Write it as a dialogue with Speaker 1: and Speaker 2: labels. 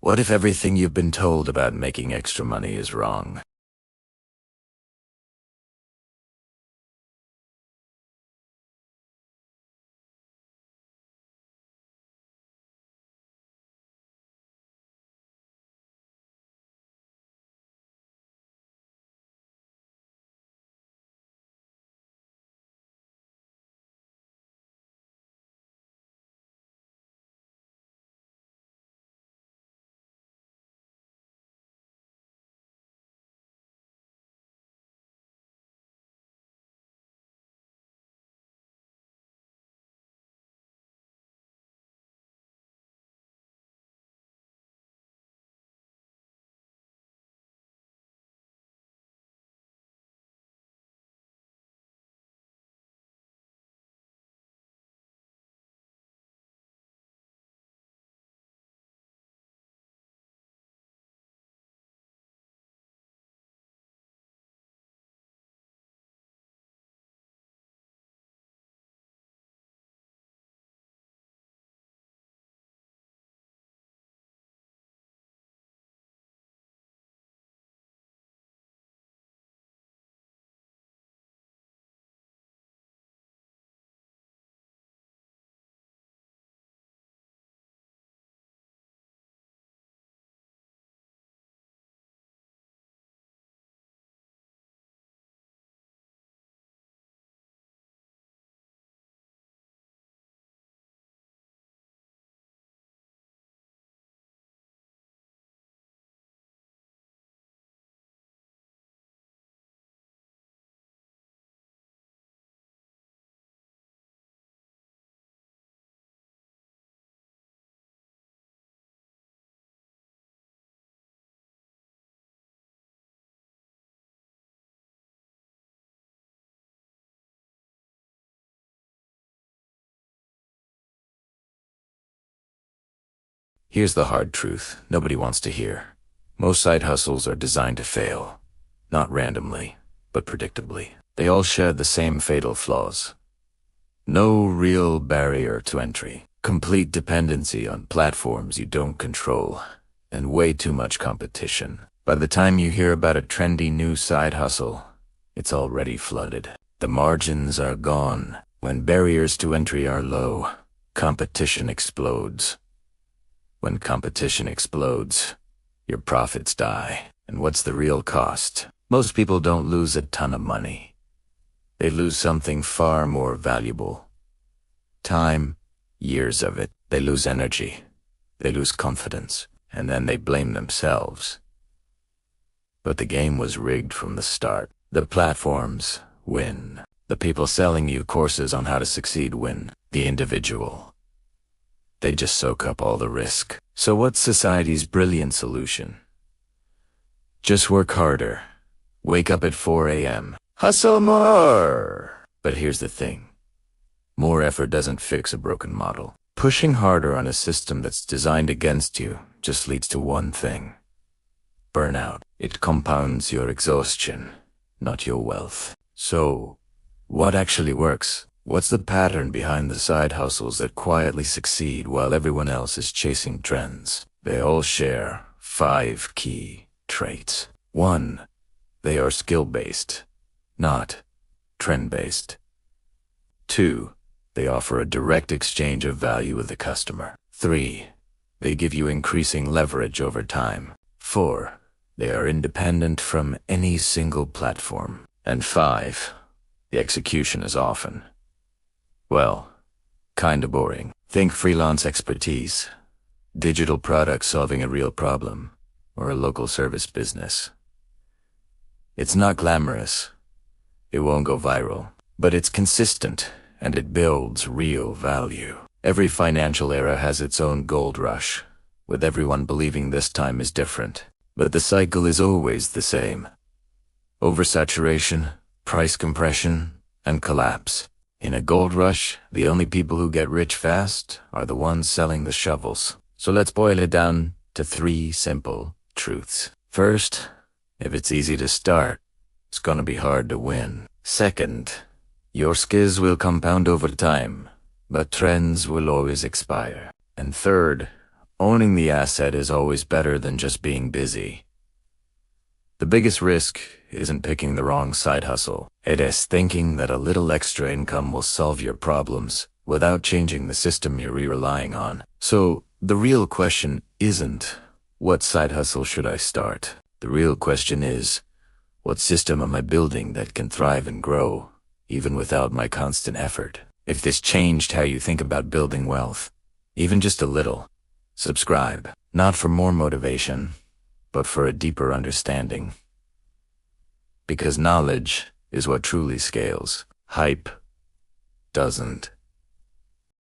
Speaker 1: What if everything you've been told about making extra money is wrong? Here's the hard truth nobody wants to hear. Most side hustles are designed to fail. Not randomly, but predictably. They all share the same fatal flaws. No real barrier to entry. Complete dependency on platforms you don't control. And way too much competition. By the time you hear about a trendy new side hustle, it's already flooded. The margins are gone. When barriers to entry are low, competition explodes. When competition explodes, your profits die. And what's the real cost? Most people don't lose a ton of money. They lose something far more valuable. Time, years of it. They lose energy. They lose confidence. And then they blame themselves. But the game was rigged from the start. The platforms win. The people selling you courses on how to succeed win. The individual. They just soak up all the risk. So what's society's brilliant solution? Just work harder. Wake up at 4 a.m. Hustle more! But here's the thing. More effort doesn't fix a broken model. Pushing harder on a system that's designed against you just leads to one thing. Burnout. It compounds your exhaustion, not your wealth. So, what actually works? What's the pattern behind the side hustles that quietly succeed while everyone else is chasing trends? They all share 5 key traits. 1. They are skill-based, not trend-based. 2. They offer a direct exchange of value with the customer. 3. They give you increasing leverage over time. 4. They are independent from any single platform. And 5. The execution is often, well, kinda boring. Think freelance expertise, digital products solving a real problem, or a local service business. It's not glamorous. It won't go viral. But it's consistent, and it builds real value. Every financial era has its own gold rush, with everyone believing this time is different. But the cycle is always the same. Oversaturation, price compression, and collapse. In a gold rush, the only people who get rich fast are the ones selling the shovels. So let's boil it down to 3 simple truths. First, if it's easy to start, it's gonna be hard to win. Second, your skills will compound over time, but trends will always expire. And third, Owning the asset is always better than just being busy. The biggest risk isn't picking the wrong side hustle. It is thinking that a little extra income will solve your problems without changing the system you're relying on. So, the real question isn't, what side hustle should I start? The real question is, what system am I building that can thrive and grow, even without my constant effort? If this changed how you think about building wealth, even just a little, subscribe. Not for more motivation, but for a deeper understanding. Because knowledge is what truly scales. Hype doesn't.